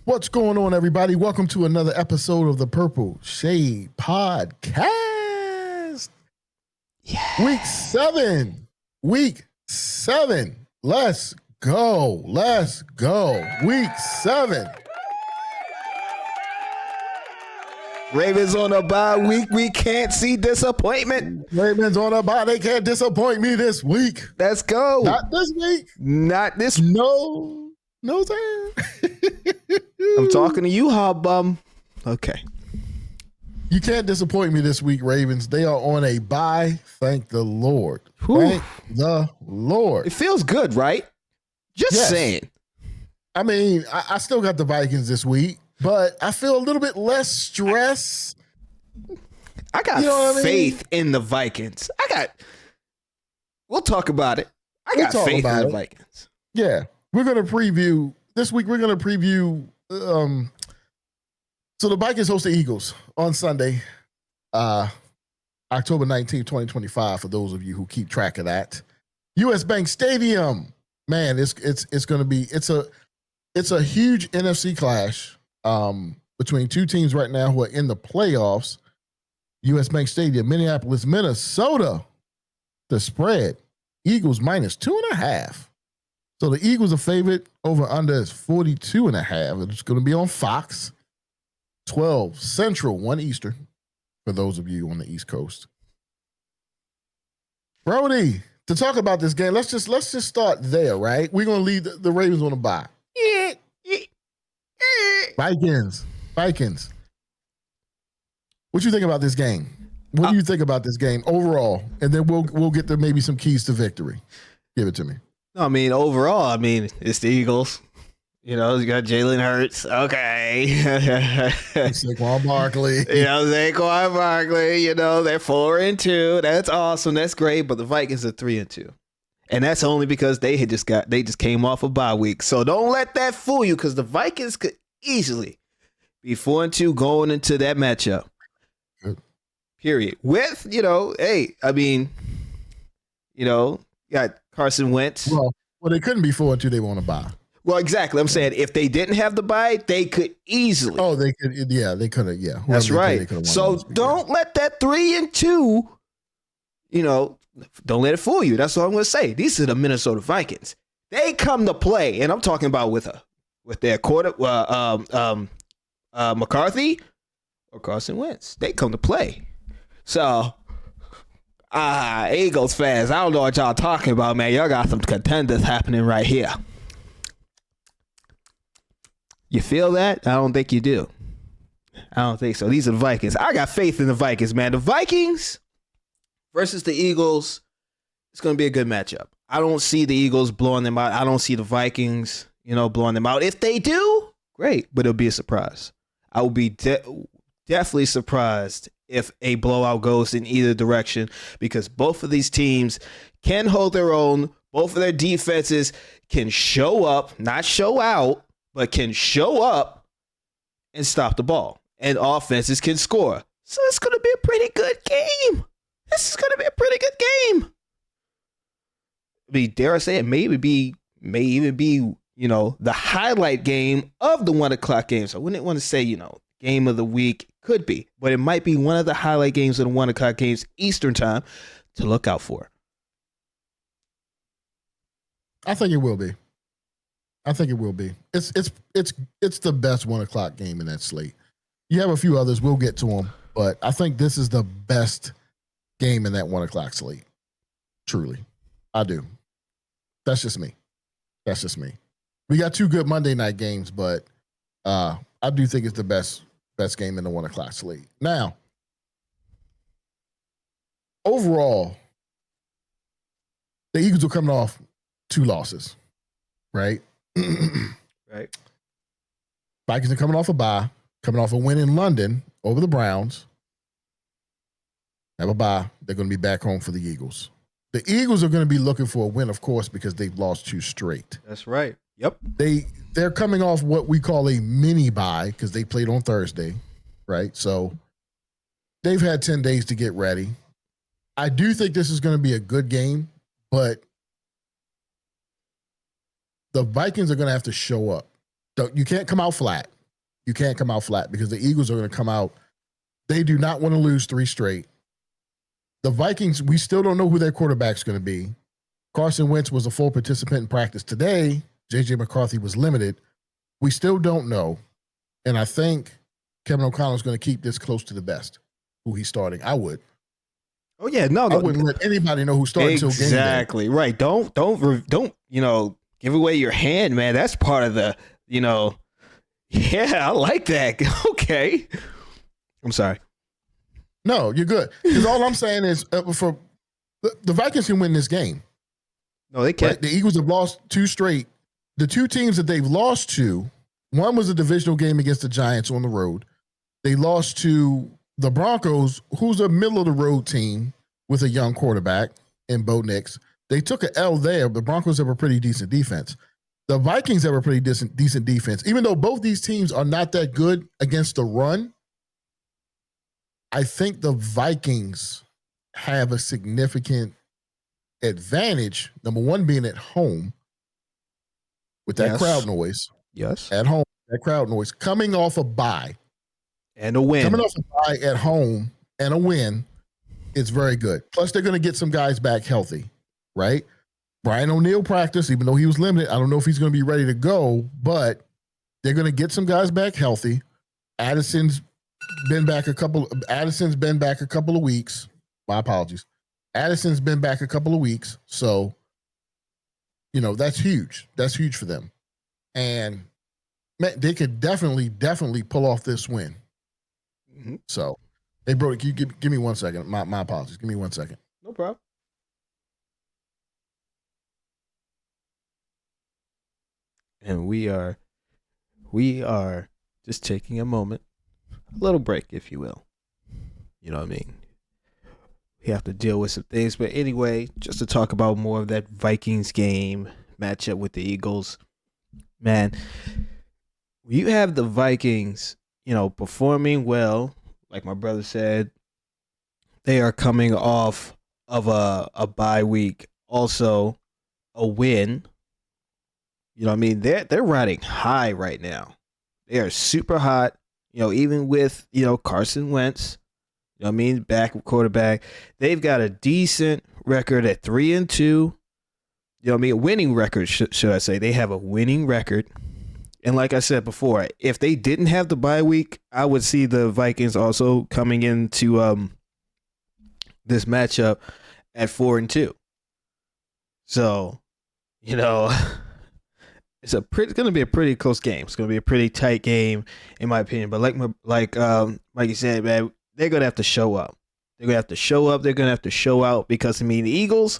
What's going on, everybody? Welcome to another episode of the Purple Shade Podcast. Yeah. Week 7. Let's go. Week 7. Ravens on a bye week. We can't see disappointment. Ravens on a bye. They can't disappoint me this week. Let's go. Not this week. Not this. No, sir. I'm talking to you, Hobbum. Okay. You can't disappoint me this week, Ravens. They are on a bye. Thank the Lord. Whew. Thank the Lord. It feels good, right? Just saying. I mean, I still got the Vikings this week, but I feel a little bit less stress. I got faith in the Vikings. We'll talk about it. I got faith in the Vikings. Yeah. We're going to preview this week. We're going to preview. So the Vikings host the Eagles on Sunday, October 19th, 2025, for those of you who keep track of that. US Bank Stadium. Man, it's going to be it's a huge NFC clash between two teams right now who are in the playoffs. US Bank Stadium, Minneapolis, Minnesota. The spread, Eagles -2.5. So the Eagles are favorite. Over under is 42.5. It's going to be on Fox. 12 Central, 1 Eastern, for those of you on the East Coast. Brody, to talk about this game, let's just start there, right? We're going to leave the Ravens on a bye. Vikings. What you think about this game? What do you think about this game overall? And then we'll get to maybe some keys to victory. Give it to me. I mean, overall, it's the Eagles. You know, you got Jalen Hurts. Okay. Saquon Barkley. Saquon Barkley. They're 4-2. That's awesome. That's great. But the Vikings are 3-2. And that's only because they just came off a bye week. So don't let that fool you, because the Vikings could easily be 4-2 going into that matchup. Good. Period. With, got Carson Wentz. Well, they couldn't be 4-2. They want to bye. Well, exactly. I'm saying if they didn't have the bye, they could easily. Oh, they could. Yeah, they could have. Yeah, that's right. So don't let that 3-2. Don't let it fool you. That's what I'm going to say. These are the Minnesota Vikings. They come to play, and I'm talking about with their McCarthy or Carson Wentz. They come to play. So, Eagles fans, I don't know what y'all talking about, man. Y'all got some contenders happening right here. You feel that? I don't think you do. I don't think so. These are the Vikings. I got faith in the Vikings, man. The Vikings versus the Eagles, it's going to be a good matchup. I don't see the Eagles blowing them out. I don't see the Vikings, blowing them out. If they do, great, but it'll be a surprise. I will be definitely surprised if a blowout goes in either direction, because both of these teams can hold their own. Both of their defenses can show up, not show out, but can show up and stop the ball. And offenses can score. So it's going to be a pretty good game. This is going to be a pretty good game. Dare I say it, may even be, the highlight game of the 1 o'clock game. So I wouldn't want to say, game of the week. Could be. But it might be one of the highlight games of the 1 o'clock games Eastern time to look out for. I think it will be. It's the best 1 o'clock game in that slate. You have a few others. We'll get to them. But I think this is the best game in that 1 o'clock slate. Truly. I do. That's just me. We got 2 good Monday night games, but I do think it's the best game in the 1 o'clock slate. Now, overall, the Eagles are coming off 2 losses, right? Right. Vikings are coming off a bye, coming off a win in London over the Browns. Have a bye. They're going to be back home for the Eagles. The Eagles are going to be looking for a win, of course, because they've lost 2 straight. That's right. Yep. They're coming off what we call a mini bye because they played on Thursday, right? So they've had 10 days to get ready. I do think this is going to be a good game, but the Vikings are going to have to show up. You can't come out flat. You can't come out flat because the Eagles are going to come out. They do not want to lose 3 straight. The Vikings, we still don't know who their quarterback's going to be. Carson Wentz was a full participant in practice today. J.J. McCarthy was limited. We still don't know. And I think Kevin O'Connell is going to keep this close to the best, who he's starting. I would. Oh yeah, no, I wouldn't let anybody know who's starting until game day. Exactly right. Don't give away your hand, man. That's part of the Yeah, I like that. Okay, I'm sorry. No, you're good. Because all I'm saying is for the Vikings can win this game. No, they can't. Right? The Eagles have lost 2 straight. The 2 teams that they've lost to, one was a divisional game against the Giants on the road. They lost to the Broncos, who's a middle-of-the-road team with a young quarterback in Bo Nix. They took an L there. The Broncos have a pretty decent defense. The Vikings have a pretty decent defense. Even though both these teams are not that good against the run, I think the Vikings have a significant advantage, number one being at home with that crowd noise. Yes. At home, that crowd noise. Coming off a bye. And a win. Coming off a bye at home and a win is very good. Plus, they're going to get some guys back healthy, right? Brian O'Neill practiced, even though he was limited. I don't know if he's going to be ready to go, but they're going to get some guys back healthy. Addison's been back a couple of weeks. My apologies. Addison's been back a couple of weeks. So, that's huge. That's huge for them. And man, they could definitely pull off this win. Mm-hmm. So, hey, bro, can you give me 1 second? My apologies. Give me 1 second. No problem. And we are just taking a moment, a little break, if you will. You know what I mean? We have to deal with some things. But anyway, just to talk about more of that Vikings game matchup with the Eagles. Man, you have the Vikings, performing well. Like my brother said, they are coming off of a bye week. Also, a win. You know what I mean? They're riding high right now. They are super hot. Even with, Carson Wentz, you know what I mean? Backup quarterback. They've got a decent record at 3-2. You know what I mean? A winning record, should I say. They have a winning record. And like I said before, if they didn't have the bye week, I would see the Vikings also coming into this matchup at 4-2. So, it's going to be a pretty close game. It's going to be a pretty tight game, in my opinion. But like Mikey said, man, they're going to have to show up. They're going to have to show up. They're going to have to show out because, the Eagles,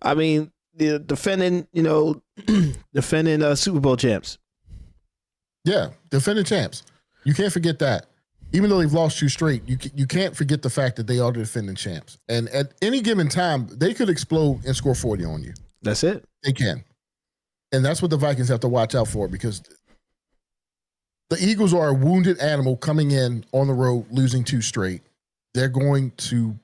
the defending Super Bowl champs. Yeah, defending champs. You can't forget that. Even though they've lost 2 straight, you can't forget the fact that they are the defending champs. And at any given time, they could explode and score 40 on you. That's it. They can. And that's what the Vikings have to watch out for because the Eagles are a wounded animal coming in on the road, losing 2 straight. They're going to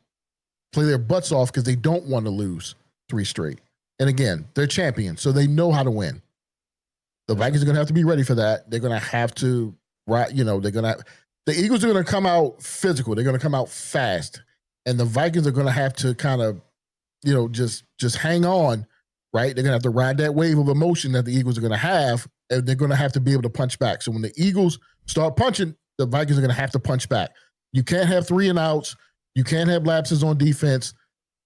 play their butts off because they don't want to lose 3 straight. And again, they're champions, so they know how to win. The Vikings are going to have to be ready for that. They're going to have to, the Eagles are going to come out physical. They're going to come out fast. And the Vikings are going to have to kind of, just hang on, right? They're going to have to ride that wave of emotion that the Eagles are going to have, and they're going to have to be able to punch back. So when the Eagles start punching, the Vikings are going to have to punch back. You can't have 3 and outs. You can't have lapses on defense.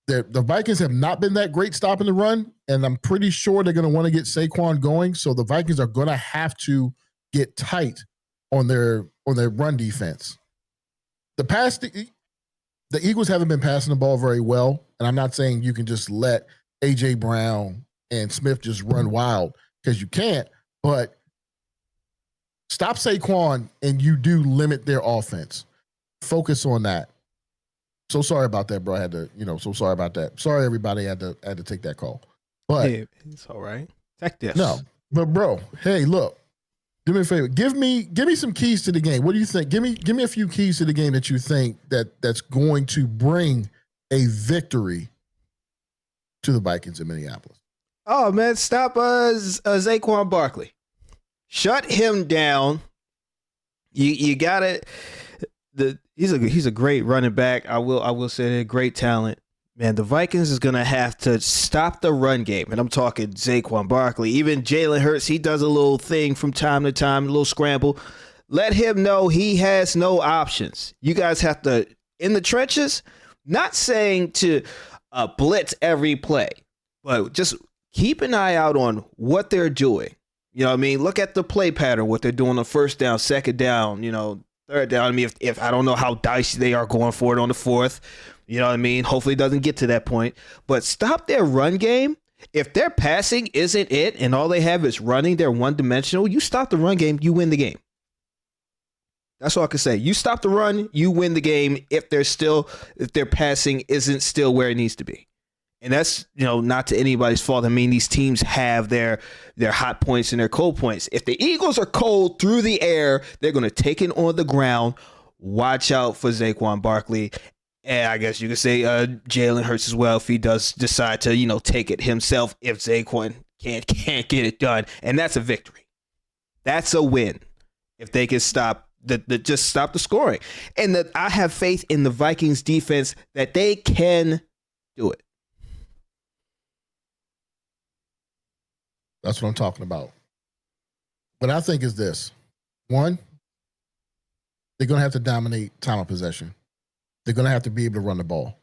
The Vikings have not been that great stopping the run, and I'm pretty sure they're going to want to get Saquon going. So the Vikings are going to have to get tight on their run defense. The Eagles haven't been passing the ball very well, and I'm not saying you can just let A.J. Brown and Smith just run wild because you can't, but stop Saquon and you do limit their offense. Focus on that. So sorry about that, bro. I had to, so sorry about that. Sorry, everybody had to take that call. But hey, it's all right. Take this. No, but bro, hey, look, do me a favor. Give me some keys to the game. What do you think? Give me a few keys to the game that you think that's going to bring a victory to the Vikings in Minneapolis. Oh man, stop Saquon Barkley. Shut him down. You got it. He's a great running back. I will say they're great talent. Man, the Vikings is gonna have to stop the run game, and I'm talking Saquon Barkley, even Jalen Hurts. He does a little thing from time to time, a little scramble. Let him know he has no options. You guys have to in the trenches. Not saying to blitz every play, but just keep an eye out on what they're doing. You know what I mean? Look at the play pattern, what they're doing on first down, second down, third down. I mean, if I don't know how dicey they are going for it on the fourth, you know what I mean? Hopefully it doesn't get to that point. But stop their run game. If their passing isn't it and all they have is running, they're one-dimensional, you stop the run game, you win the game. That's all I can say. You stop the run, you win the game if their passing isn't still where it needs to be. And that's, not to anybody's fault. I mean, these teams have their hot points and their cold points. If the Eagles are cold through the air, they're going to take it on the ground. Watch out for Saquon Barkley. And I guess you could say Jalen Hurts as well if he does decide to, take it himself if Saquon can't get it done. And that's a victory. That's a win if they can stop just stop the scoring. And that I have faith in the Vikings defense that they can do it. That's what I'm talking about. What I think is this. One, they're going to have to dominate time of possession. They're going to have to be able to run the ball.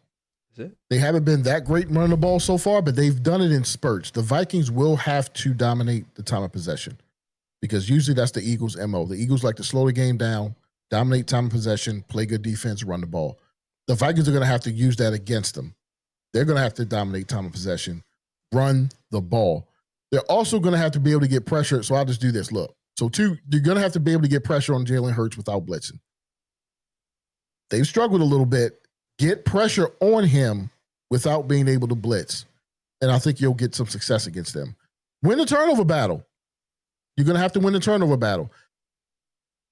Is it? They haven't been that great running the ball so far, but they've done it in spurts. The Vikings will have to dominate the time of possession because usually that's the Eagles' MO. The Eagles like to slow the game down, dominate time of possession, play good defense, run the ball. The Vikings are going to have to use that against them. They're going to have to dominate time of possession, run the ball. They're also going to have to be able to get pressure. So I'll just do this. Look. So two, you're going to have to be able to get pressure on Jalen Hurts without blitzing. They've struggled a little bit. Get pressure on him without being able to blitz. And I think you'll get some success against them. Win the turnover battle. You're going to have to win the turnover battle.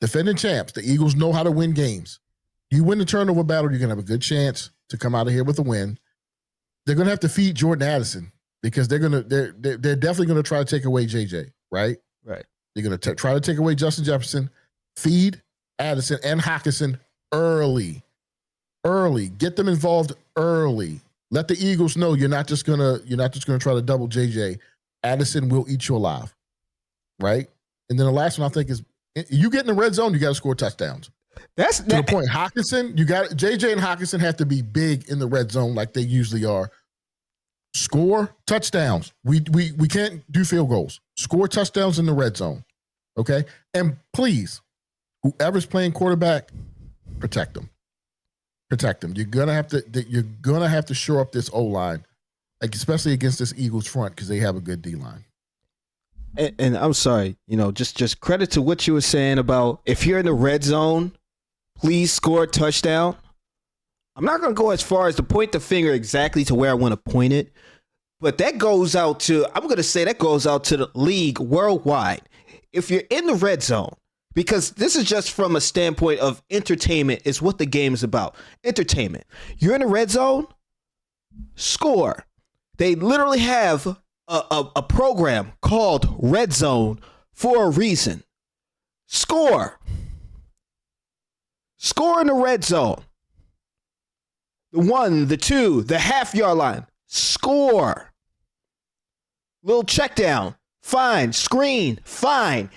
Defending champs. The Eagles know how to win games. You win the turnover battle, you're going to have a good chance to come out of here with a win. They're going to have to feed Jordan Addison because they're definitely going to try to take away JJ, right? Right. They're going to try to take away Justin Jefferson, feed Addison and Hockenson early. Get them involved early. Let the Eagles know you're not just gonna try to double JJ. Addison will eat you alive, right? And then the last one I think is you get in the red zone, you got to score touchdowns. That's to the point. Hockenson, you got JJ and Hockenson have to be big in the red zone like they usually are. Score touchdowns. We can't do field goals. Score touchdowns in the red zone, okay? And please, whoever's playing quarterback, protect them. Protect them. You're gonna have to shore up this O-line, like especially against this Eagles front because they have a good D-line. And I'm sorry, just credit to what you were saying about if you're in the red zone, please score a touchdown. I'm not gonna go as far as to point the finger exactly to where I want to point it, but that goes out to the league worldwide. If you're in the red zone. Because this is just from a standpoint of entertainment is what the game is about. Entertainment. You're in the red zone, score. They literally have a program called Red Zone for a reason. Score. Score in the red zone. The 1, the 2, the half-yard line. Score. Little check down. Fine. Screen. Fine.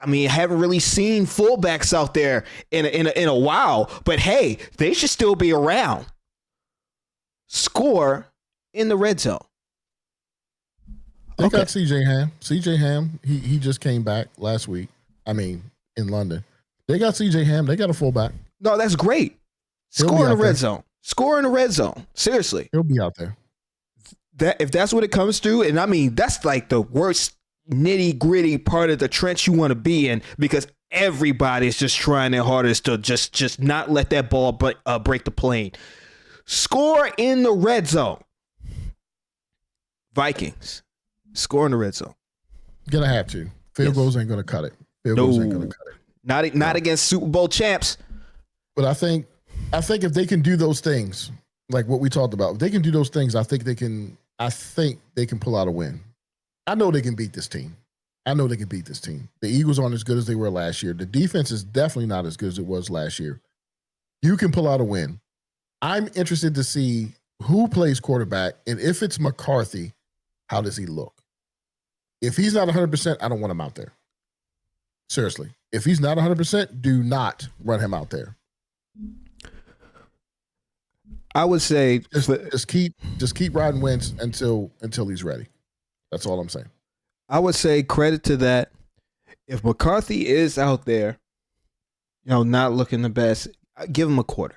I haven't really seen fullbacks out there in a while, but hey, they should still be around. Score in the red zone. They got CJ Ham. CJ Ham, he just came back last week. In London. They got CJ Ham. They got a fullback. No, that's great. Score in the red zone. Score in the red zone. Seriously. He'll be out there. If that's what it comes to, and that's like the worst nitty-gritty part of the trench you want to be in because everybody's just trying their hardest to just not let that ball break the plane. Score in the red zone. Vikings. Score in the red zone. Gonna have to. Field goals ain't gonna cut it. Field goals ain't gonna cut it. Not against Super Bowl champs. But I think if they can do those things, like what we talked about, if they can do those things, I think they can pull out a win. I know they can beat this team. I know they can beat this team. The Eagles aren't as good as they were last year. The defense is definitely not as good as it was last year. You can pull out a win. I'm interested to see who plays quarterback, and if it's McCarthy, how does he look? If he's not 100%, I don't want him out there. Seriously. If he's not 100%, do not run him out there. I would say just keep riding Wentz until he's ready. That's all I'm saying. I would say credit to that. If McCarthy is out there, not looking the best, give him a quarter.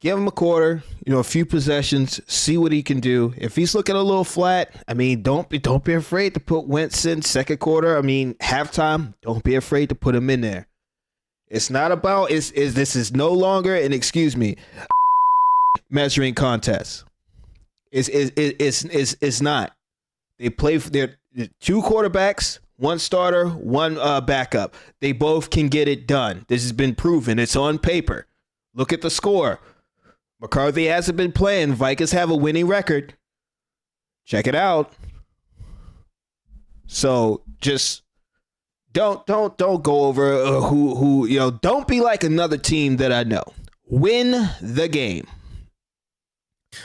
Give him a quarter, a few possessions, see what he can do. If he's looking a little flat, don't be afraid to put Wentz in second quarter. Halftime, don't be afraid to put him in there. It's not about this is no longer an measuring contest. It's not. They play for their two quarterbacks, one starter, one backup. They both can get it done. This has been proven. It's on paper. Look at the score. McCarthy hasn't been playing. Vikings have a winning record. Check it out. So just don't go over who don't be like another team that I know. Win the game.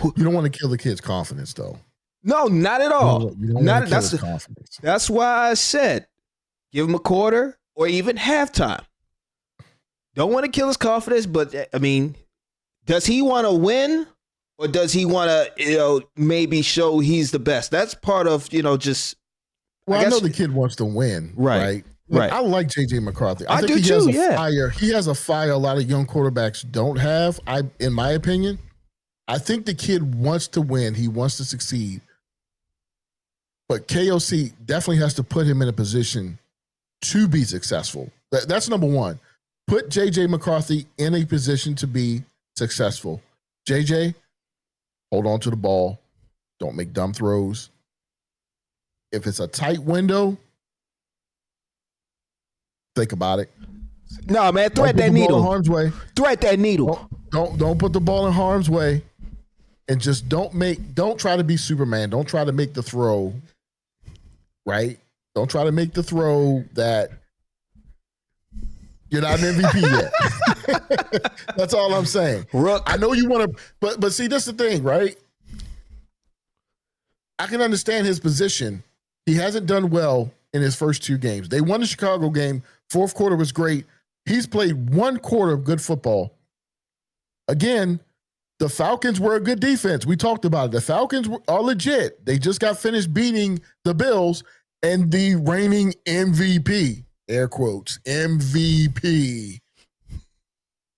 You don't want to kill the kid's confidence, though. No, not at all. You don't want to kill his confidence. That's why I said give him a quarter or even halftime. Don't want to kill his confidence, but does he want to win or does he want to, maybe show he's the best? That's part of, just. Well, I know the kid wants to win, right? Right. I like JJ McCarthy. I think do he too, has a yeah. fire. He has a fire a lot of young quarterbacks don't have. In my opinion, I think the kid wants to win. He wants to succeed. But KOC definitely has to put him in a position to be successful. That's number one. Put JJ McCarthy in a position to be successful. JJ, hold on to the ball. Don't make dumb throws. If it's a tight window, think about it. No, man, thread that needle. Harm's way. Thread that needle. Don't put the ball in harm's way, and just don't try to be Superman. Don't try to make the throw. Right? Don't try to make the throw that you're not an MVP yet. That's all I'm saying. Rook. I know you want to, but see, this is the thing, right? I can understand his position. He hasn't done well in his first two games. They won the Chicago game. Fourth quarter was great. He's played one quarter of good football. Again, the Falcons were a good defense. We talked about it. The Falcons are legit. They just got finished beating the Bills and the reigning MVP, air quotes, MVP.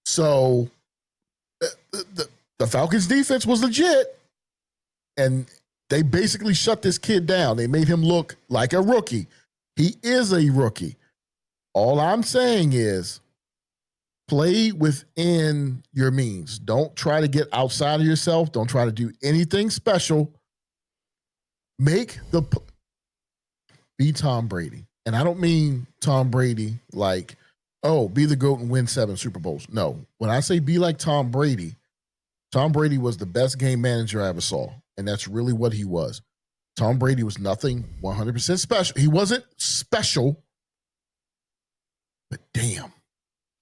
So the Falcons defense was legit, and they basically shut this kid down. They made him look like a rookie. He is a rookie. All I'm saying is play within your means. Don't try to get outside of yourself. Don't try to do anything special. Be Tom Brady. And I don't mean Tom Brady like, be the GOAT and win 7 Super Bowls. No. When I say be like Tom Brady was the best game manager I ever saw. And that's really what he was. Tom Brady was nothing 100% special. He wasn't special, but damn,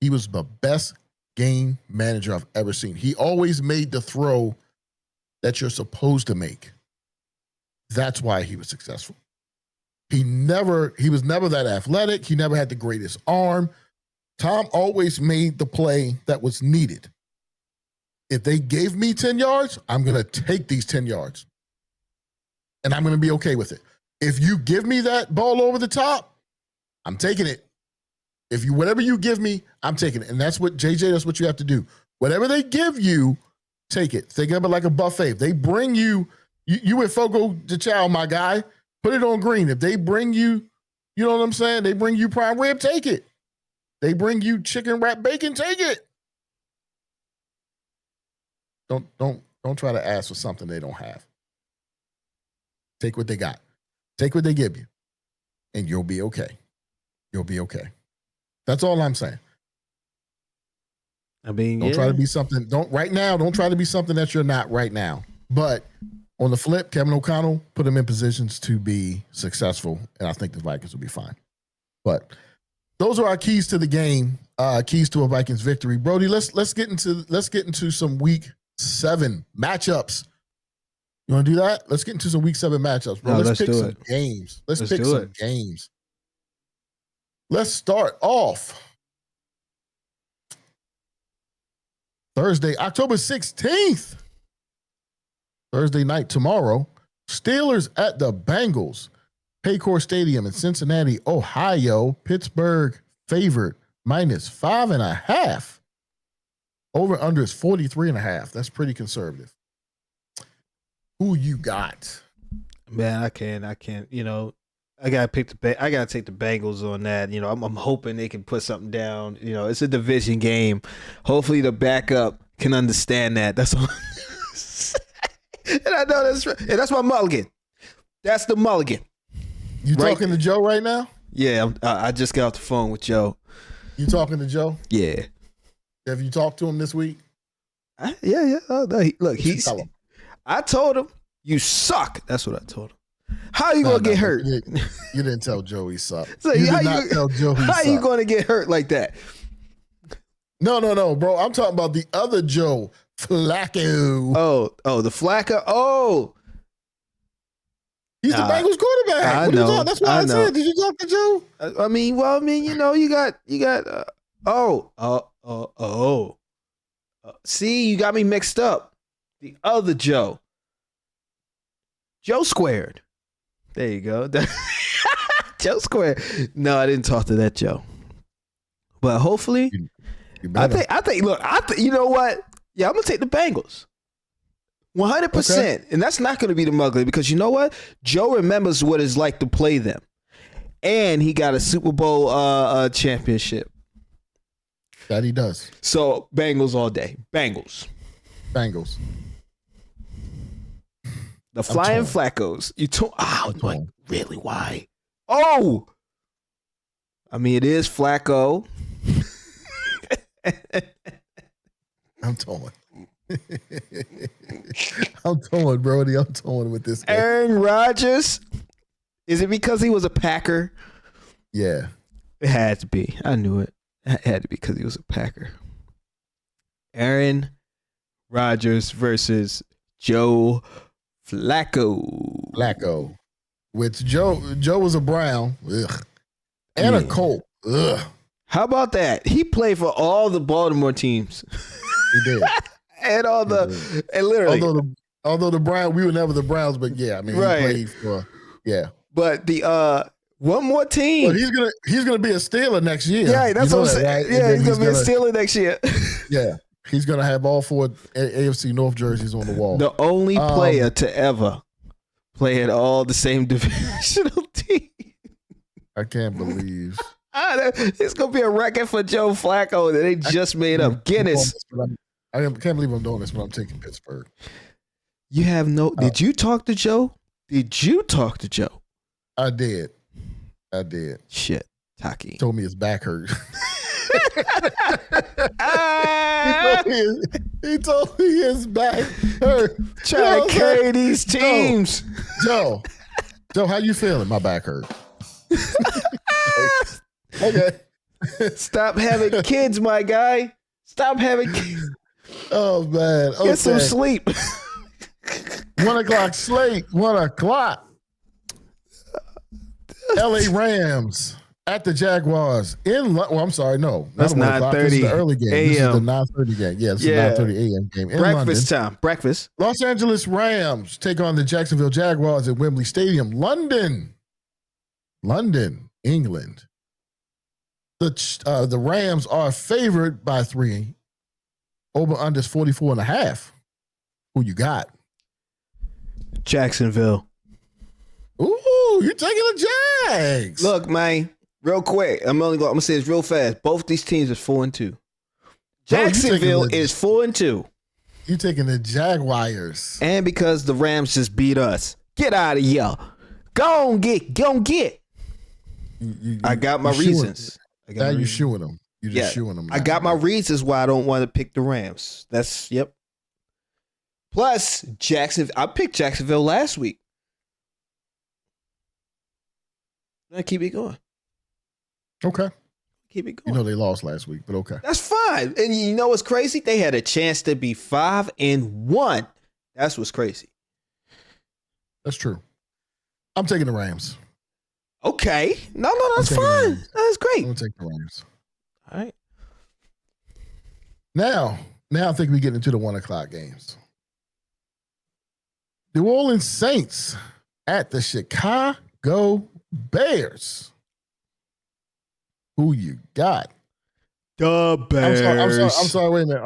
he was the best game manager I've ever seen. He always made the throw that you're supposed to make. That's why he was successful. He was never that athletic. He never had the greatest arm. Tom always made the play that was needed. If they gave me 10 yards, I'm going to take these 10 yards. And I'm going to be okay with it. If you give me that ball over the top, I'm taking it. Whatever you give me, I'm taking it. And that's what you have to do. Whatever they give you, take it. Think of it like a buffet. If they bring you with Fogo de Chao, my guy, put it on green. If they bring you, you know what I'm saying? They bring you prime rib, take it. They bring you chicken wrap bacon, take it. Don't try to ask for something they don't have. Take what they got. Take what they give you. And you'll be okay. You'll be okay. That's all I'm saying. Don't try to be something. Don't try to be something that you're not right now. But On the flip, Kevin O'Connell put them in positions to be successful, and I think the Vikings will be fine. But those are our keys to the game, keys to a Vikings victory. Brody, let's get into some Week 7 matchups. You want to do that? Let's get into some Week 7 matchups, bro. No, let's pick some it. games. Let's pick some games. Let's start off Thursday, October 16th. Thursday night tomorrow. Steelers at the Bengals. Paycor Stadium in Cincinnati, Ohio. Pittsburgh favored -5.5. Over under is 43.5. That's pretty conservative. Who you got? Man, I can't. You know, I gotta take the Bengals on that. You know, I'm hoping they can put something down. You know, it's a division game. Hopefully, the backup can understand that. That's all. And I know that's right. And that's my mulligan. That's the mulligan. You right? Talking to Joe right now? Yeah, I just got off the phone with Joe. You talking to Joe? Yeah. Have you talked to him this week? Yeah. Oh, no, look, I told him, you suck. That's what I told him. How are you going to get hurt? You didn't tell Joe he sucked. So you did not tell Joe he sucked. How are you going to get hurt like that? No, bro. I'm talking about the other Joe, Flacco. Oh, the Flacco. Oh. He's the Bengals quarterback. I know. That's why I said, did you talk to Joe? I mean, you know, you got. See, you got me mixed up. The other Joe. Joe Squared. There you go. Joe Squared. No, I didn't talk to that Joe. But hopefully, I think. Look, you know what? Yeah, I'm gonna take the Bengals. 100%. Okay. And that's not going to be the Mugly because you know what? Joe remembers what it's like to play them. And he got a Super Bowl championship. That he does. So, Bengals all day. Bengals. The Flying Flaccos. Really? Why? Oh! I mean, it is Flacco. I'm torn. I'm torn, Brody. I'm torn with this. Aaron Rodgers. Is it because he was a Packer? Yeah. It had to be. I knew it. It had to be because he was a Packer. Aaron Rodgers versus Joe Flacco. Which Joe was a Brown. Ugh. And a Colt. Ugh. How about that? He played for all the Baltimore teams. He did. And literally, although the Browns, we were never the Browns, but yeah, I mean, right. He played for, yeah. But the one more team. Well, he's gonna be a Steeler next year. Yeah, that's what I'm saying. Right? Yeah, he's gonna be a Steeler next year. Yeah, he's gonna have all 4 AFC North jerseys on the wall. The only player to ever play at all the same divisional team. I can't believe. It's gonna be a record for Joe Flacco that they just made up. Guinness. I can't believe I'm doing this, but I'm taking Pittsburgh. You have no. Did you talk to Joe? I did. Shit, Taki told me his back hurt. He told me his back hurt. Trying to carry these teams. Joe, how you feeling? My back hurt. Okay. Stop having kids, my guy. Stop having kids. Oh, man. Okay. Get some sleep. 1 o'clock Slate. 1 o'clock. LA Rams at the Jaguars. I'm sorry. No. That's 9:30. This is the early game. AM. This is the 9:30 game. Yeah, this is 9:30 a.m. game. In Breakfast London. time. Breakfast. Los Angeles Rams take on the Jacksonville Jaguars at Wembley Stadium. London, England. The Rams are favored by 3. Over under is 44.5. Who you got? Jacksonville. Ooh, you're taking the Jags. Look, man, real quick. I'm gonna say this real fast. Both these teams are 4-2. Jacksonville is 4-2. You taking the Jaguars. And because the Rams just beat us. Get out of here. Go on get. I got my reasons. Now you're shooing them. You're just shooing them. I got my reasons why I don't want to pick the Rams. Yep. Plus, Jacksonville. I picked Jacksonville last week. I keep it going. Okay. Keep it going. They lost last week, but okay. That's fine. And you know what's crazy? They had a chance to be 5-1. That's what's crazy. That's true. I'm taking the Rams. Okay. No, that's fine. That's great. I'm going to take the Rams. All right. Now I think we get into the 1 o'clock games. New Orleans Saints at the Chicago Bears. Who you got? The Bears. I'm sorry. Wait a minute.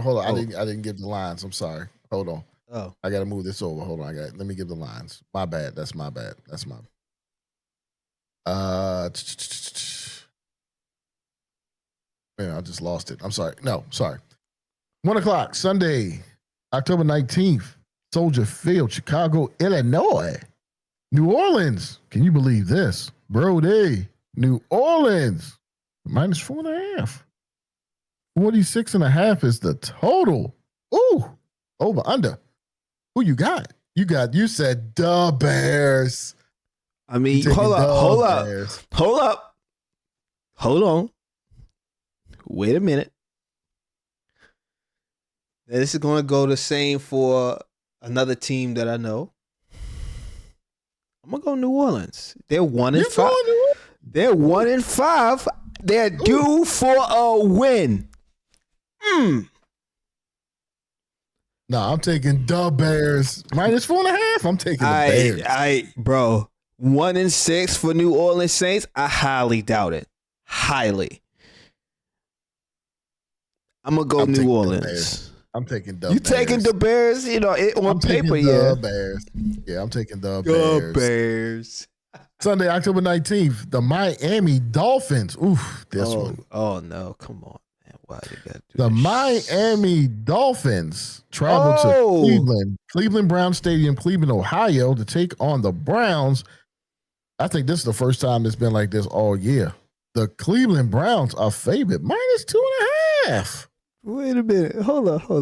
Hold on. I didn't give the lines. I'm sorry. Hold on. Oh. I got to move this over. Hold on. Let me give the lines. My bad. That's my bad. Man, I just lost it. I'm sorry. No, sorry. 1 o'clock, Sunday, October 19th, Soldier Field, Chicago, Illinois. New Orleans. Can you believe this? Brody, New Orleans, -4.5. 46.5 is the total. Ooh, over, under. Who you got? You said the Bears. I mean, hold up. Hold on. Wait a minute. This is going to go the same for another team that I know. I'm going to go New Orleans. They're 1-5. They're 1-5. They're due for a win. No, I'm taking the Bears. -4.5. I'm taking the Bears. Bro, 1-6 for New Orleans Saints. I highly doubt it. Highly. I'm gonna go New Orleans. I'm taking the Bears. You Bears. taking the Bears? You know, on paper, yeah. The Bears. Yeah, I'm taking the Bears. The Bears. Sunday, October 19th, the Miami Dolphins. Oof, this one. Oh no, come on, man. Why they got to do the Miami Dolphins travel to Cleveland Browns Stadium, Cleveland, Ohio, to take on the Browns. I think this is the first time it's been like this all year. The Cleveland Browns are favored -2.5. Wait a minute. Hold on. Whoa.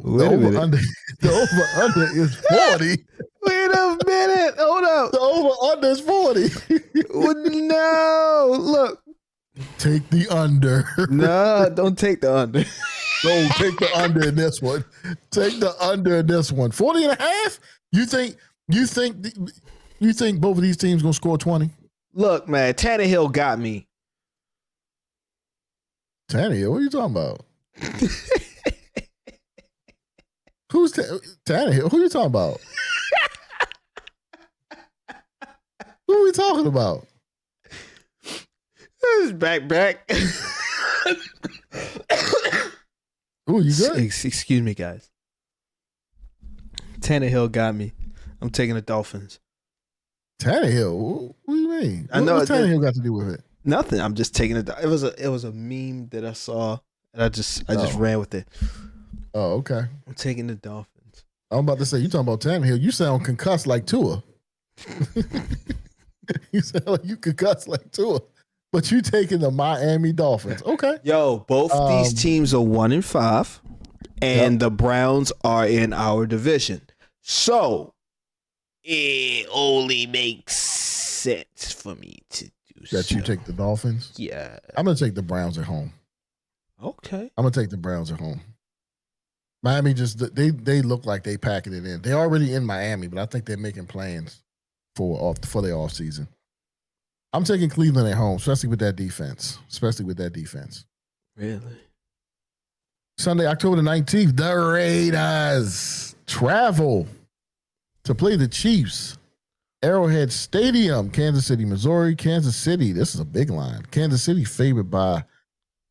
Wait a minute. The over-under is 40. Wait a minute. Hold up. The over-under is 40. No. Look. Take the under. No, don't take the under. No, take the under in this one. Take the under in this one. 40.5? You think both of these teams going to score 20? Look, man, Tannehill got me. Tannehill? What are you talking about? Who's Tannehill? Who are you talking about? Who are we talking about? This is back. Ooh, you good? Excuse me, guys. Tannehill got me. I'm taking the Dolphins. Tannehill? What do you mean? I know what Tannehill got to do with it? Nothing. I'm just taking it. It was a meme that I saw, and I just ran with it. Oh, okay. I'm taking the Dolphins. I'm about to say, you talking about Tannehill? You sound concussed like Tua. You sound like you concussed like Tua, but you taking the Miami Dolphins? Okay. Yo, both these teams are 1-5, and the Browns are in our division, so it only makes sense for me to. That you take the Dolphins? Yeah. I'm going to take the Browns at home. Okay. I'm going to take the Browns at home. Miami they look like they packing it in. They're already in Miami, but I think they're making plans for their off season. I'm taking Cleveland at home, especially with that defense. Really? Sunday, October the 19th, the Raiders travel to play the Chiefs. Arrowhead Stadium, Kansas City, Missouri. Kansas City, this is a big line. Kansas City favored by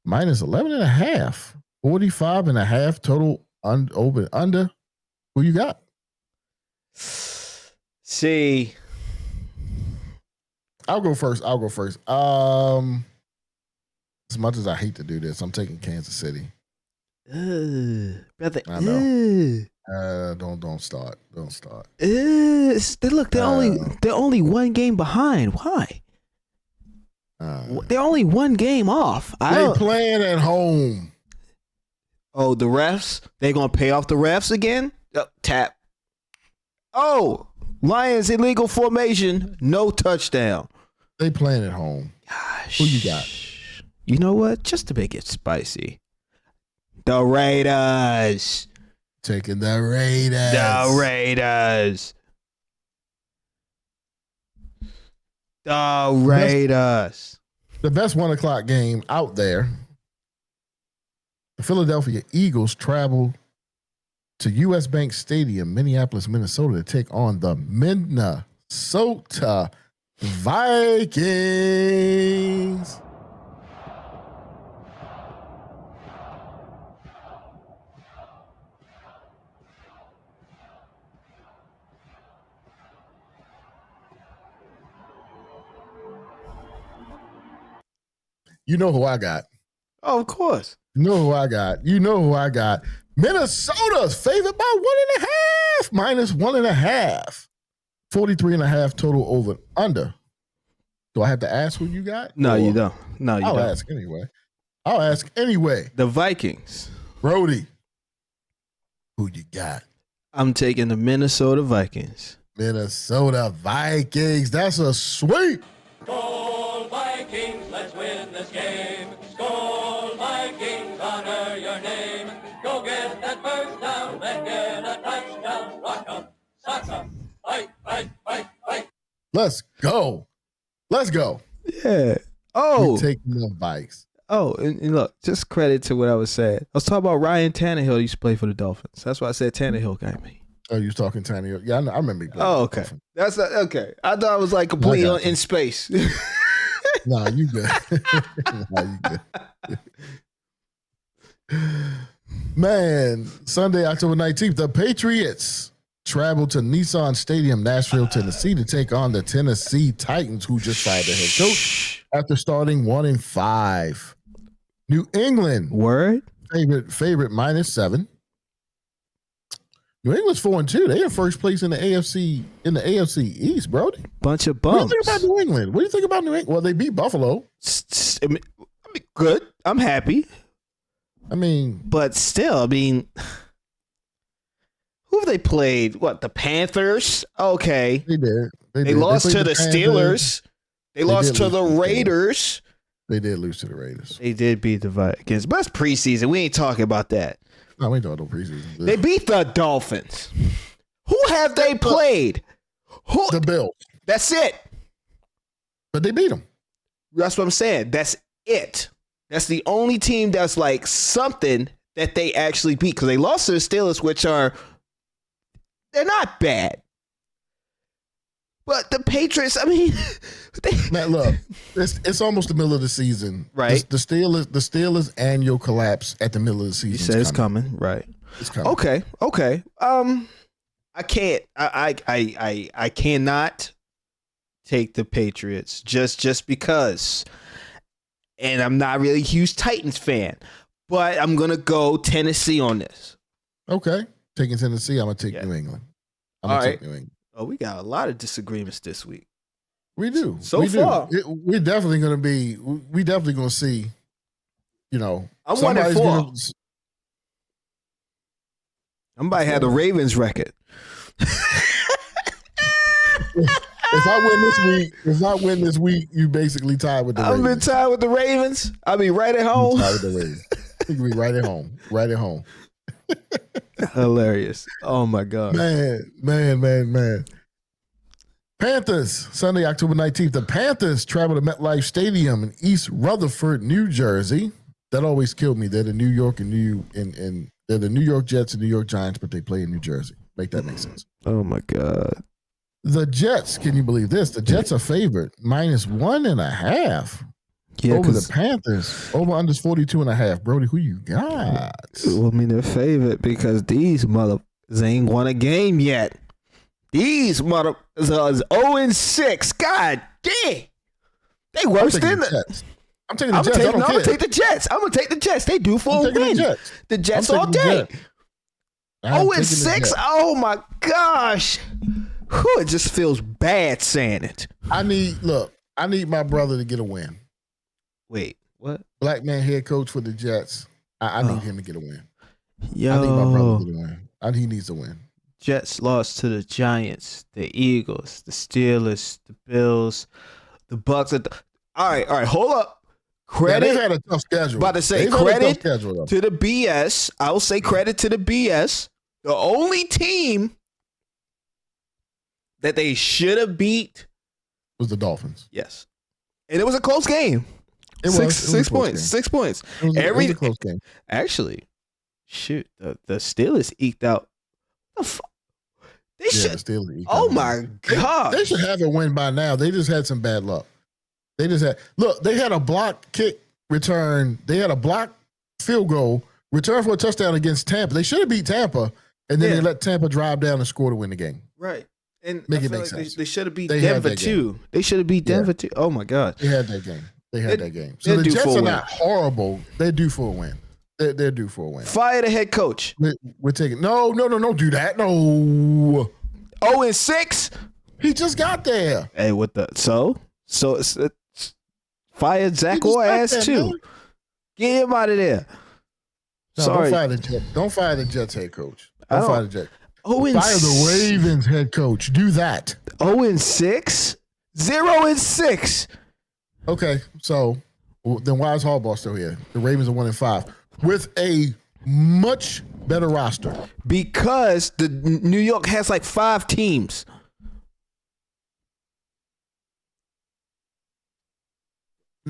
-11.5. 45.5 total over under. Who you got? See. I'll go first. As much as I hate to do this, I'm taking Kansas City. Brother. I know. Don't start. They're only one game behind. Why? They're only one game off. They playing at home. Oh, the refs? They gonna pay off the refs again? Tap. Oh, Lions illegal formation, no touchdown. They playing at home. Gosh. Who you got? You know what? Just to make it spicy. The Raiders. Taking the Raiders. The Raiders. The Raiders. The best 1 o'clock game out there. The Philadelphia Eagles travel to U.S. Bank Stadium, Minneapolis, Minnesota, to take on the Minnesota Vikings. You know who I got. Oh, of course. You know who I got. You know who I got. Minnesota's favored by 1.5, minus 1.5. 43.5 total over under. Do I have to ask who you got? No, you don't. No, you I'll don't. ask anyway. I'll ask anyway. The Vikings. Brody, who you got? I'm taking the Minnesota Vikings. Minnesota Vikings. That's a sweep. Skol Vikings, let's win this game. Skol Vikings, honor your name. Go get that first down, then get a touchdown. Rock 'em, sock 'em, fight, fight, fight, fight. Let's go. Let's go. Yeah. Oh. We're taking the Vikes. Oh, and look, just credit to what I was saying. I was talking about Ryan Tannehill used to play for the Dolphins. That's why I said Tannehill got me. Oh, you was talking tiny. Yeah, I remember. Oh, okay. That's okay. I thought it was like completely in space. Nah, you good. Nah, you good. Man, Sunday, October 19th, the Patriots travel to Nissan Stadium, Nashville, Tennessee, to take on the Tennessee Titans, who just fired their head coach after starting 1-5. New England, Word? favorite -7. New England's 4-2. They in first place in the AFC East, bro. Bunch of What do bumps. you think about New England? What do you think about New England? Well, they beat Buffalo. I mean, good. I'm happy. I mean, But still, I mean, who have they played? What, the Panthers? Okay. they did. They lost played to the Panthers. Steelers. They lost did to lose the to the Raiders. They did lose to the Raiders. They did beat the Vikings. But it's preseason. We ain't talking about that. No, we don't know preseason. They beat the Dolphins. Who have they played? Who? The Bills, That's it. but they beat them. That's what I'm saying. That's it. That's the only team that's like something that they actually beat, because they lost to the Steelers, which they're not bad. But the Patriots, I mean, Man, look, it's almost the middle of the season, Right. The Steelers' annual collapse at the middle of the season. you said it's coming, right? It's coming. Okay. I can't. I cannot take the Patriots just because. And I'm not really a huge Titans fan, but I'm gonna go Tennessee on this. Okay. Taking Tennessee, I'm gonna take New England. I'm gonna take New England. Oh, we got a lot of disagreements this week. We do. So far. We're definitely gonna be. We definitely gonna see. You know, I'm somebody's 1-4. gonna- I'm about to have the Ravens record. If I win this week, you basically tied with the I've been Ravens. tied with the Ravens. I'll be right at home. Tied with the Ravens. You can be right at home. Right at home. Hilarious. Oh my God. Man. Panthers, Sunday, October 19th. The Panthers travel to MetLife Stadium in East Rutherford, New Jersey. That always killed me. They're the New York they're the New York Jets and New York Giants, but they play in New Jersey. Make that make sense. Oh my God. The Jets, can you believe this? The Jets are favored -1.5 Yeah, over the Panthers. Over under 42.5. Brody, who you got? well, I mean, they're favorite because these motherfuckers ain't won a game yet. These motherfuckers is 0-6. God damn. They worse than the Jets. I'm taking the I'm Jets. I don't gonna care. take the Jets. I'm gonna take the Jets. They do for a I'm taking win. the Jets. The Jets I'm all taking the day. Jets. I'm taking the 0-6. Jets. Oh my gosh. Whew, it just feels bad saying it. I need my brother to get a win. Wait, what? Black man head coach for the Jets. I need him to get a win. Yo, I need my brother to win. He needs to win. Jets lost to the Giants, the Eagles, the Steelers, the Bills, the Bucks. All right. Hold up. Credit. Yeah, they've had a tough schedule. About to say credit to the BS. I will say credit to the BS. The only team that they should have beat was the Dolphins. Yes, and it was a close game. It was 6 points. Game. 6 points. It was a close game. Actually, shoot, the Steelers eked out. The Steelers. Oh my God! They should have a win by now. They just had some bad luck. They had a block kick return. They had a block field goal return for a touchdown against Tampa. They should have beat Tampa, and then they let Tampa drive down and score to win the game. Right. And make it make sense. They should have beat Denver too. They should have beat Denver too. Oh my God. They had that game. So the Jets are not horrible. They're due for a win. They're due for a win. Fire the head coach. We're taking no, don't do that. No. 0-6. He just got there. Hey, what the so it's fire Zach or ass too. Man. Get him out of there. No, sorry. Don't fire the Jets head coach. Don't fire the Jets. Fire 0-6. the Ravens head coach. Do that. 0-6. 0-6. Okay, so then why is Harbaugh still here? The Ravens are 1-5 with a much better roster because the New York has like 5 teams.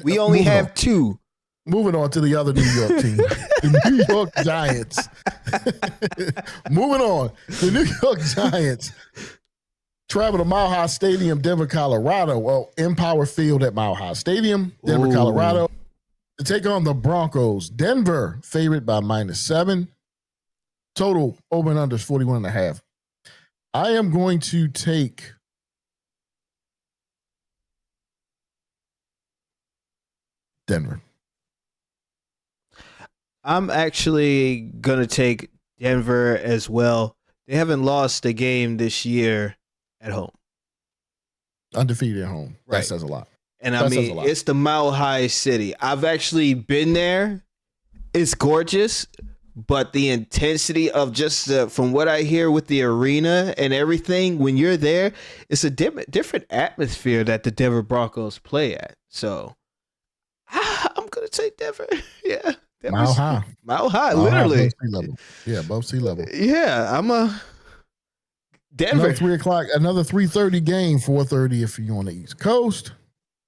We only have 2. Moving on to the other New York team, the New York Giants. Moving on, the New York Giants travel to Mile High Stadium, Denver, Colorado. Well, Empower Field at Mile High Stadium, Denver, Colorado, to take on the Broncos. Denver favored by -7. Total over and under is 41.5. I am going to take Denver. I'm actually going to take Denver as well. They haven't lost a game this year at home. Undefeated at home. Right. That says a lot. And I mean, it's the Mile High City. I've actually been there. It's gorgeous, but the intensity of just from what I hear with the arena and everything, when you're there, it's a different atmosphere that the Denver Broncos play at. So I'm going to take Denver. Yeah. Mile high, literally. Above sea level. Yeah, above sea level. Yeah, I'm a Denver. Another 3 o'clock, another 3:30 game, 4:30 if you're on the East Coast.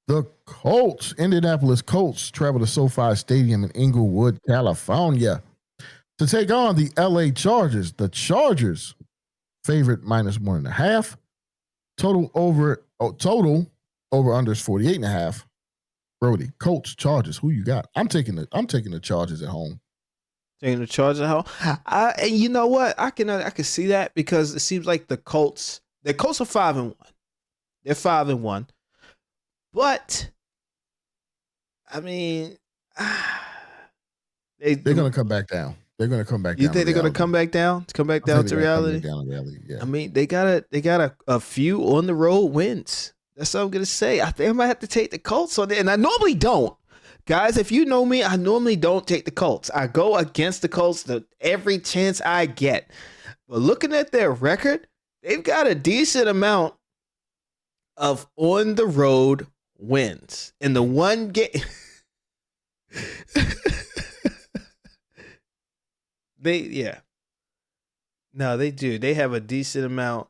The Colts, Indianapolis Colts, travel to SoFi Stadium in Inglewood, California, to take on the LA Chargers. The Chargers favorite -1.5. Total over under is 48.5. Brody, Colts, Chargers. Who you got? I'm taking the Chargers at home. Taking the Chargers at home. And you know what? I can see that because it seems like the Colts are 5-1. They're 5-1. But I mean, they're going to come back down. They're going to come back down. You think they're going to come back down? Come back down to reality? Yeah. I mean, they got a few on the road wins. That's what I'm going to say. I think I might have to take the Colts on it. And I normally don't. Guys, if you know me, I normally don't take the Colts. I go against the Colts every chance I get. But looking at their record, they've got a decent amount of on the road wins. In the one game. No, they do. They have a decent amount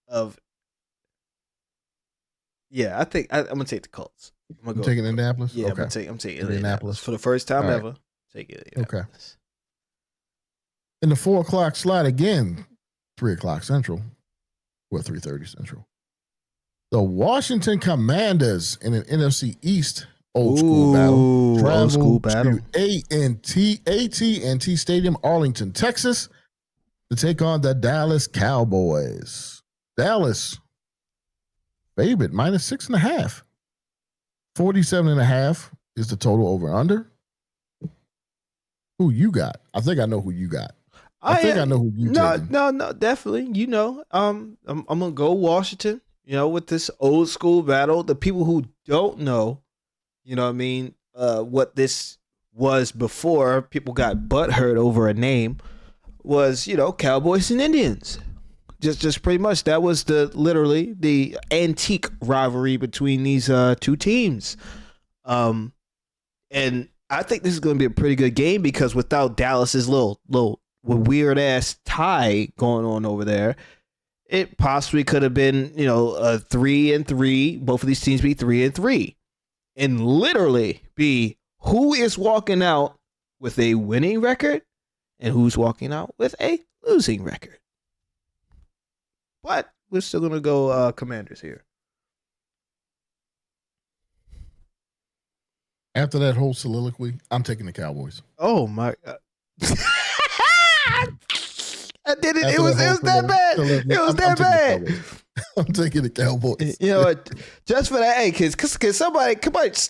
of. Yeah, I think I'm gonna take the Colts. I'm taking Indianapolis. Yeah, okay. I'm taking Indianapolis for the first time ever. Take it. Okay. In the 4 o'clock slot again, 3 o'clock Central, or 3:30 Central. The Washington Commanders in an NFC East old school battle. To AT&T Stadium, Arlington, Texas, to take on the Dallas Cowboys. Dallas favorite -6.5. 47.5 is the total over under. Who you got? I think I know who you got. I know who you got. No, definitely. You know, I'm gonna go Washington. You know, with this old school battle. The people who don't know, you know what I mean, what this was before people got butthurt over a name was, Cowboys and Indians. Just pretty much that was literally the antique rivalry between these two teams. And I think this is going to be a pretty good game because without Dallas's little weird ass tie going on over there, it possibly could have been, a 3-3. Both of these teams be 3-3 and literally be who is walking out with a winning record and who's walking out with a losing record. But we're still going to go Commanders here. After that whole soliloquy, I'm taking the Cowboys. Oh, my God. I did it. It was that bad. It was that bad. I'm taking the Cowboys. You know what? Just for that, hey, cause somebody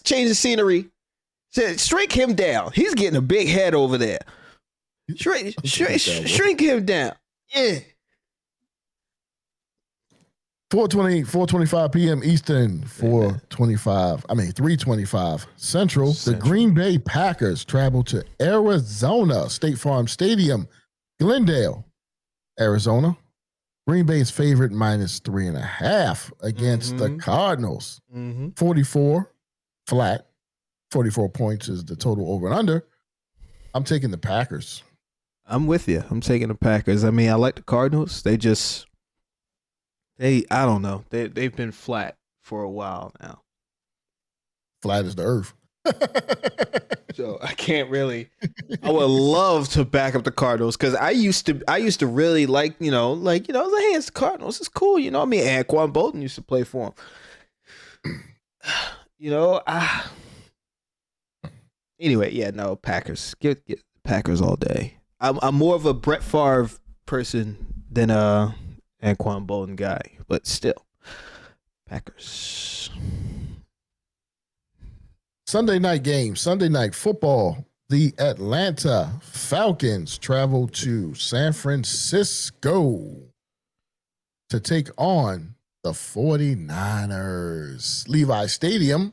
change the scenery. Shrink him down. He's getting a big head over there. Shrink him down. Yeah. 4:25 p.m. Eastern, 3:25 Central. The Green Bay Packers travel to Arizona State Farm Stadium, Glendale, Arizona. Green Bay's favorite -3.5 against the Cardinals. 44 flat. 44 points is the total over and under. I'm taking the Packers. I'm with you. I'm taking the Packers. I mean, I like the Cardinals. I don't know. They've been flat for a while now. Flat as the earth. So I can't really. I would love to back up the Cardinals because I used to really like hey, it's the Cardinals. It's cool, I mean, Anquan Bolton used to play for them. Anyway, yeah, no, Packers. Get Packers all day. I'm more of a Brett Favre person than a Anquan Bolton guy, but still, Packers. Sunday night game, Sunday night football. The Atlanta Falcons travel to San Francisco to take on the 49ers. Levi Stadium.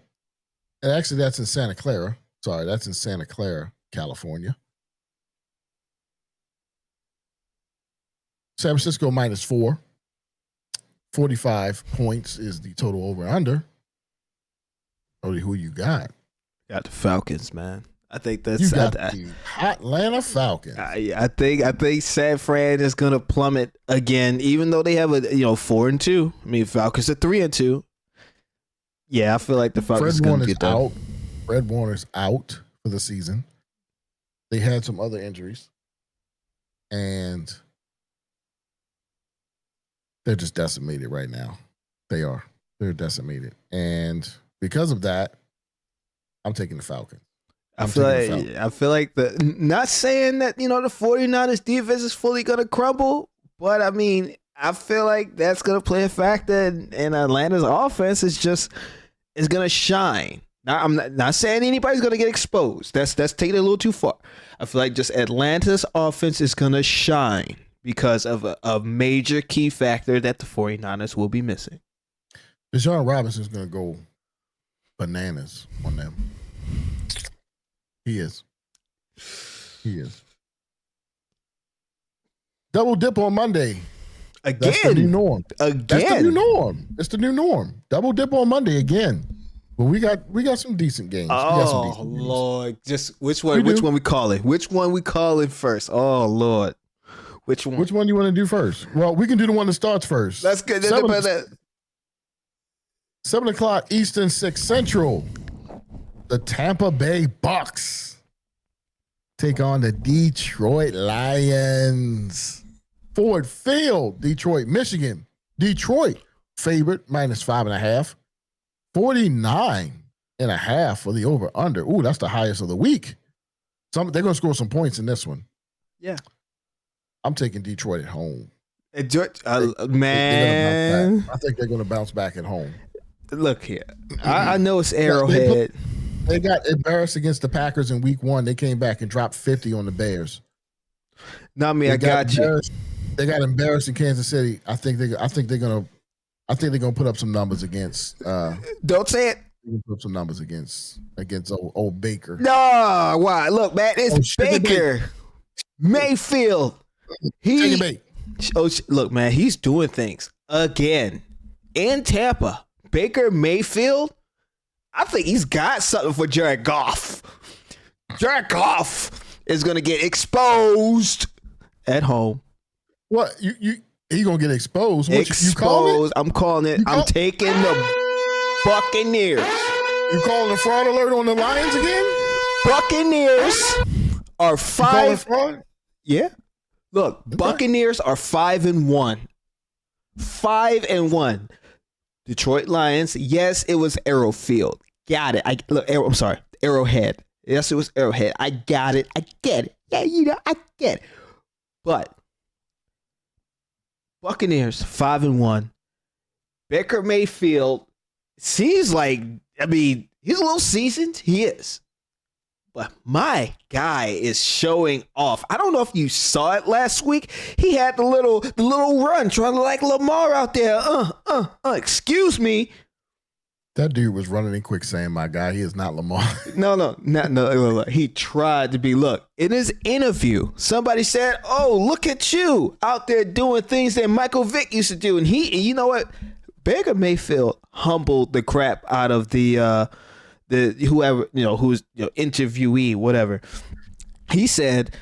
And actually, that's in Santa Clara. Sorry, that's in Santa Clara, California. San Francisco -4. 45 points is the total over under. Cody, who you got? Got the Falcons, man. I think that's you got the Atlanta Falcons. I think San Fran is gonna plummet again, even though they have a 4-2. I mean, Falcons are 3-2. Yeah, I feel like the Falcons are gonna get that. Out. Fred Warner's out for the season. They had some other injuries, and they're just decimated right now. They are. They're decimated, and because of that, I'm taking the Falcons. I feel like not saying that the 49ers defense is fully gonna crumble, but I mean I feel like that's gonna play a factor, and Atlanta's offense is gonna shine. Now I'm not saying anybody's gonna get exposed. That's taking it a little too far. I feel like just Atlanta's offense is gonna shine because of a major key factor that the 49ers will be missing. Deshaun Robinson's gonna go bananas on them. He is. Double dip on Monday. Again. That's the new norm. Again. That's the new norm. It's the new norm. Double dip on Monday again. But we got some decent games. Oh Lord. Just which one we calling? Which one we calling first? Oh Lord. Which one? Which one do you want to do first? Well, we can do the one that starts first. That's good. 7 o'clock Eastern, 6 Central. The Tampa Bay Bucks take on the Detroit Lions. Ford Field, Detroit, Michigan. Detroit favorite -5.5. 49.5 for the over/under. Ooh, that's the highest of the week. They're going to score some points in this one. Yeah. I'm taking Detroit at home. Man. I think they're going to bounce back at home. Look here. I know it's Arrowhead. They got embarrassed against the Packers in week 1. They came back and dropped 50 on the Bears. No, I mean, I got you. They got embarrassed in Kansas City. I think they're gonna put up some numbers against. Don't say it. You can put some numbers against old Baker. No, why? Look, man, it's Baker Mayfield. Look, man, he's doing things again in Tampa. Baker Mayfield, I think he's got something for Jared Goff. Jared Goff is gonna get exposed at home. What he gonna get exposed? What exposed. You call it? I'm calling it. I'm taking the Buccaneers. You calling a fraud alert on the Lions again? Buccaneers are 5. Yeah. Look, okay. Buccaneers are 5-1. 5-1. Detroit Lions. Yes, it was Arrowfield. Got it. I'm sorry. Arrowhead. Yes, it was Arrowhead. I got it. I get it. Yeah, I get it. But Buccaneers 5-1. Baker Mayfield seems like, he's a little seasoned. He is. But my guy is showing off. I don't know if you saw it last week. He had the little run trying to like Lamar out there. Excuse me. That dude was running in quicksand, my guy. He is not Lamar. No. He tried to be. Look, in his interview, somebody said, "Oh, look at you out there doing things that Michael Vick used to do." And you know what? Baker Mayfield humbled the crap out of the whoever, who's interviewee, whatever. He said,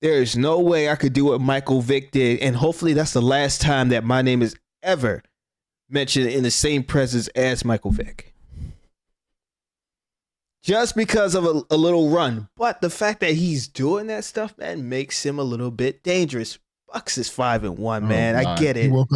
"There is no way I could do what Michael Vick did, and hopefully that's the last time that my name is ever mentioned in the same presence as Michael Vick." Just because of a little run. But the fact that he's doing that stuff, man, makes him a little bit dangerous. Bucks is 5-1, man. I get it. You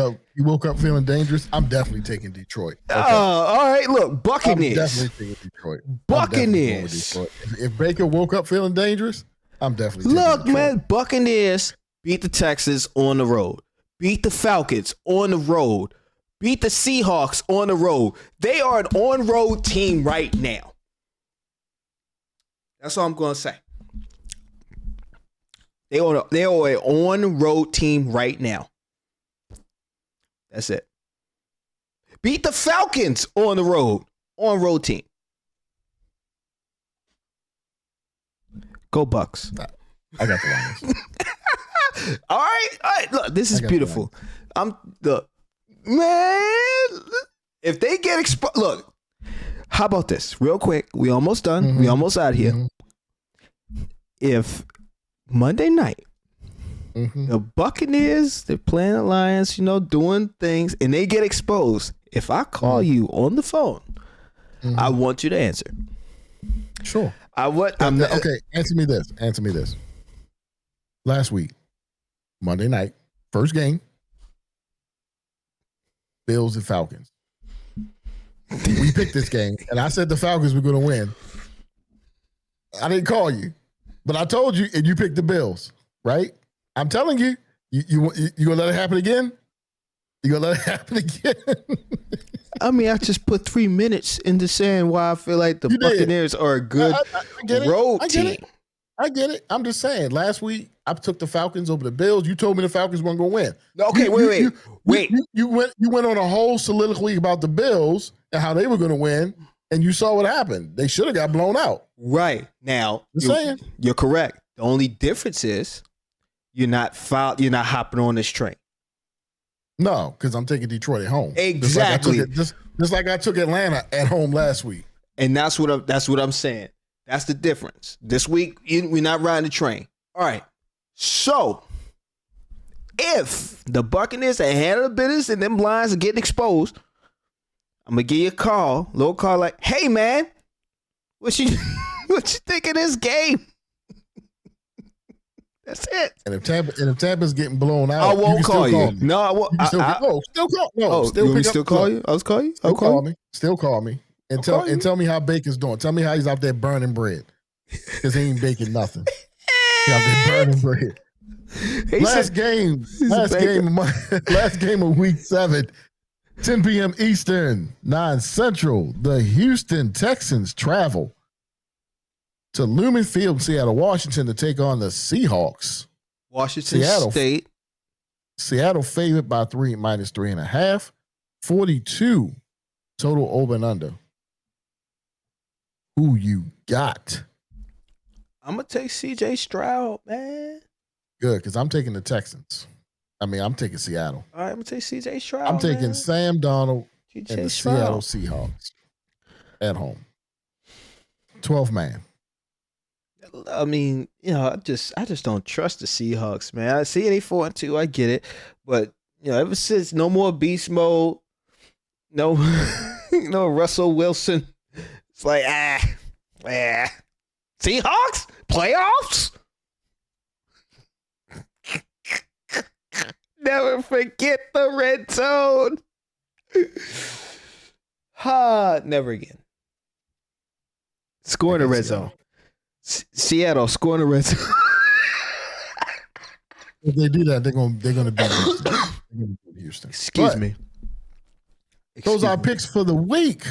woke up feeling dangerous. I'm definitely taking Detroit. Okay. All right. Look, Buccaneers. I'm definitely taking Detroit. Buccaneers. If Baker woke up feeling dangerous, I'm definitely taking Detroit. Man, Buccaneers beat the Texans on the road. Beat the Falcons on the road. Beat the Seahawks on the road. They are an on-road team right now. That's all I'm going to say. They are an on-road team right now. That's it. Beat the Falcons on the road. On-road team. Go Bucks. I got the Lions. All right. Look, this is beautiful. Man, if they get exposed, look, how about this? Real quick. We almost done. Mm-hmm. We almost out here. Mm-hmm. If Monday night, the Buccaneers, they're playing the Lions, doing things, and they get exposed. If I call you on the phone, I want you to answer. Sure. Okay, answer me this. Last week, Monday night, first game, Bills and Falcons. We picked this game, and I said the Falcons were going to win. I didn't call you, but I told you, and you picked the Bills, right? I'm telling you, you gonna let it happen again? You gonna let it happen again? I just put 3 minutes into saying why I feel like the Buccaneers are a good road team. I get it. I'm just saying. Last week, I took the Falcons over the Bills. You told me the Falcons weren't going to win. No, okay, wait. You went on a whole soliloquy about the Bills and how they were going to win, and you saw what happened. They should have got blown out. Right. Now, you're correct. The only difference is you're not hopping on this train. No, because I'm taking Detroit at home. Exactly. Just like I took Atlanta at home last week. And that's what I'm saying. That's the difference. This week, we're not riding the train. All right. So, if the Buccaneers are handling business and them lines are getting exposed, I'm going to give you a little call like, hey, man, what you think of this game? That's it. And if Tampa's getting blown out, I won't call you. No, I won't. Still call. No, still call you. I was calling you. Still call me. Still call me. And tell me how Baker's doing. Tell me how he's out there burning bread. Because he ain't baking nothing. He's out there burning bread. Last game of week 7, 10 p.m. Eastern, 9 Central. The Houston Texans travel to Lumen Field, Seattle, Washington, to take on the Seahawks. Washington State. Seattle favored by -3.5. 42 total over and under. Who you got? I'm gonna take CJ Stroud, man. Good, because I'm taking the Texans. I'm taking Seattle. All right, I'm gonna take CJ Stroud. I'm taking man. Sam Donald CJ and the Stroud. Seattle Seahawks at home. 12 man. I mean, I just don't trust the Seahawks, man. I see they 4-2, I get it, but ever since no more beast mode, no, no Russell Wilson, it's like Seahawks playoffs. Never forget the red zone. Never again. Score in the red zone. Seattle score in the red zone. If they do that, they're gonna beat Houston. They're gonna beat Houston. Excuse me. Those are our picks for the week.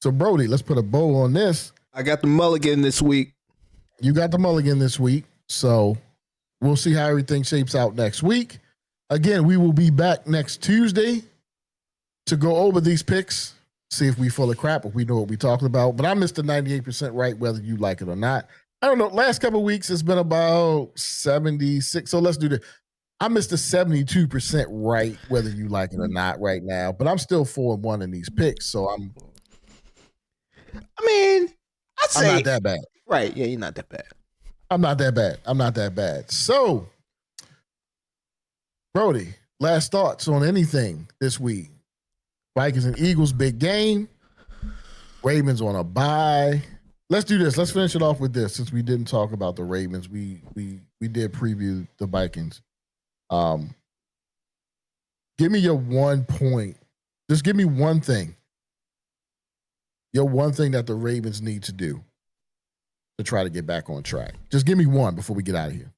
So Brody, let's put a bow on this. I got the mulligan this week. You got the mulligan this week. So we'll see how everything shapes out next week. Again, we will be back next Tuesday to go over these picks, see if we full of crap, if we know what we're talking about. But I missed the 98% right, whether you like it or not. I don't know. Last couple of weeks, it's been about 76. So let's do this. I missed the 72% right, whether you like it or not right now. But I'm still 4-1 in these picks. So I'd say I'm not that bad. Right. Yeah, you're not that bad. I'm not that bad. So, Brody, last thoughts on anything this week? Vikings and Eagles, big game. Ravens on a bye. Let's do this. Let's finish it off with this. Since we didn't talk about the Ravens, we did preview the Vikings. Give me your 1 point. Just give me one thing. Your one thing that the Ravens need to do to try to get back on track. Just give me one before we get out of here.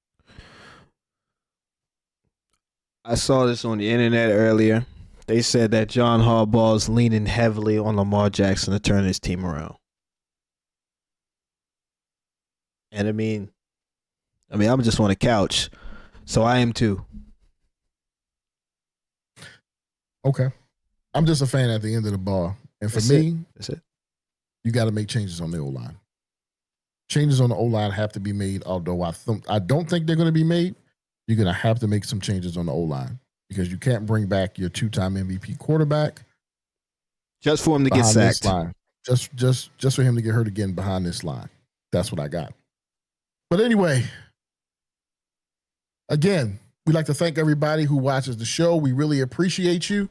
I saw this on the internet earlier. They said that John Harbaugh is leaning heavily on Lamar Jackson to turn his team around. And I'm just on a couch, so I am too. Okay. I'm just a fan at the end of the bar. And for That's me, that's it. You got to make changes on the O-line. Changes on the O-line have to be made, although I don't think they're going to be made. You're going to have to make some changes on the O-line because you can't bring back your 2-time MVP quarterback. Just for him to get sacked. Just for him to get hurt again behind this line. That's what I got. But anyway, again, we'd like to thank everybody who watches the show. We really appreciate you.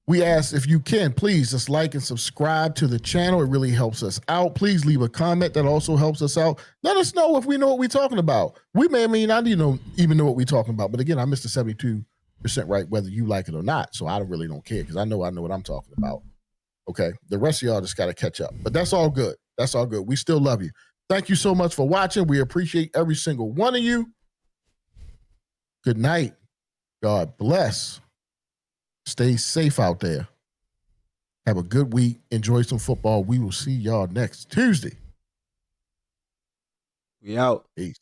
We ask if you can, please just like and subscribe to the channel. It really helps us out. Please leave a comment. That also helps us out. Let us know if we know what we're talking about. We may or may not even know what we're talking about. But again, I missed the 72% right, whether you like it or not. So I really don't care because I know what I'm talking about. Okay. The rest of y'all just got to catch up. But that's all good. That's all good. We still love you. Thank you so much for watching. We appreciate every single one of you. Good night. God bless. Stay safe out there. Have a good week. Enjoy some football. We will see y'all next Tuesday. We out. Peace.